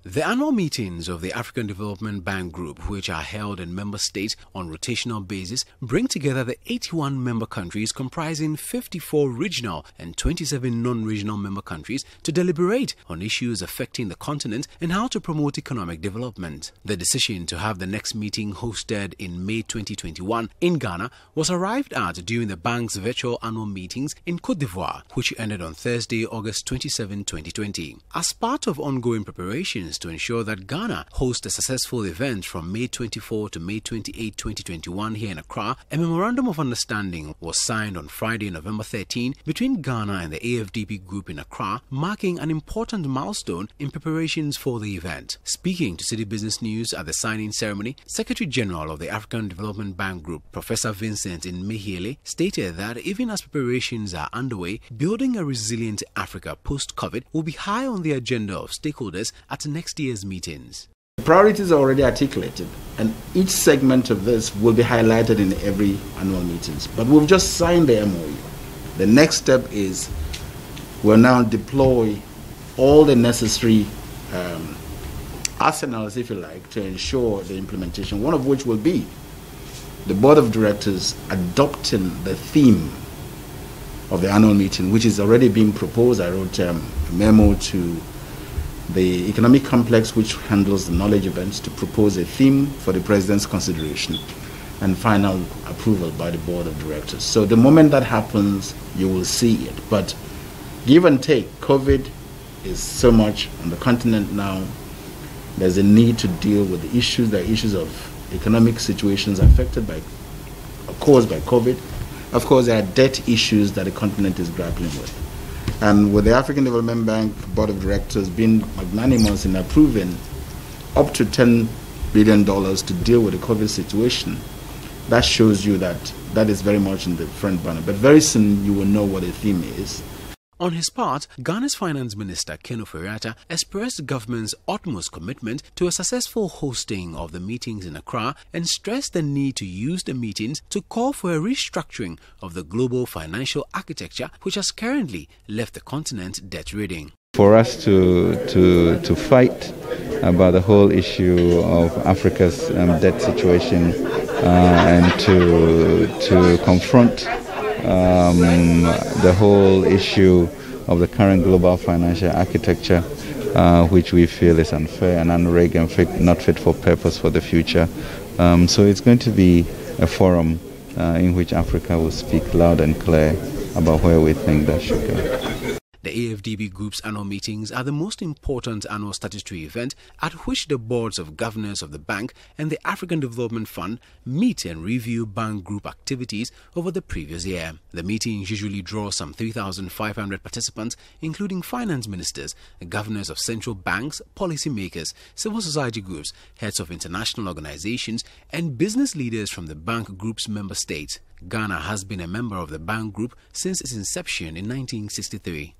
The annual meetings of the African Development Bank Group, which are held in member states on rotational basis, bring together the 81 member countries comprising 54 regional and 27 non-regional member countries to deliberate on issues affecting the continent and how to promote economic development. The decision to have the next meeting hosted in May 2021 in Ghana was arrived at during the bank's virtual annual meetings in Côte d'Ivoire, which ended on Thursday, August 27, 2020. As part of ongoing preparations to ensure that Ghana hosts a successful event from May 24 to May 28, 2021 here in Accra, a memorandum of understanding was signed on Friday, November 13 between Ghana and the AfDB group in Accra, marking an important milestone in preparations for the event. Speaking to Citi Business News at the signing ceremony, Secretary General of the African Development Bank Group, Professor Vincent Inmehile, stated that even as preparations are underway, building a resilient Africa post-COVID will be high on the agenda of stakeholders at next year's meetings. The priorities are already articulated, and each segment of this will be highlighted in every annual meetings. But we've just signed the MOU. The next step is we'll now deploy all the necessary arsenals, if you like, to ensure the implementation, one of which will be the Board of Directors adopting the theme of the annual meeting, which is already being proposed. I wrote a memo to the Economic Complex, which handles the knowledge events, to propose a theme for the President's consideration and final approval by the Board of Directors. So the moment that happens, you will see it. But give and take, COVID is so much on the continent now. There's a need to deal with the issues. There are issues of economic situations affected by, caused by COVID. Of course, there are debt issues that the continent is grappling with. And with the African Development Bank Board of Directors being magnanimous in approving up to $10 billion to deal with the COVID situation, that shows you that that is very much in the front burner. But very soon you will know what the theme is. On his part, Ghana's Finance Minister Ken Ofori-Atta expressed the government's utmost commitment to a successful hosting of the meetings in Accra and stressed the need to use the meetings to call for a restructuring of the global financial architecture, which has currently left the continent debt-ridden. For us to fight about the whole issue of Africa's debt situation and to confront the whole issue of the current global financial architecture, which we feel is unfair and unrigged and not fit for purpose for the future. So it's going to be a forum in which Africa will speak loud and clear about where we think that should go. The AfDB Group's annual meetings are the most important annual statutory event at which the boards of governors of the bank and the African Development Fund meet and review bank group activities over the previous year. The meetings usually draw some 3,500 participants, including finance ministers, governors of central banks, policymakers, civil society groups, heads of international organizations, and business leaders from the bank group's member states. Ghana has been a member of the bank group since its inception in 1963.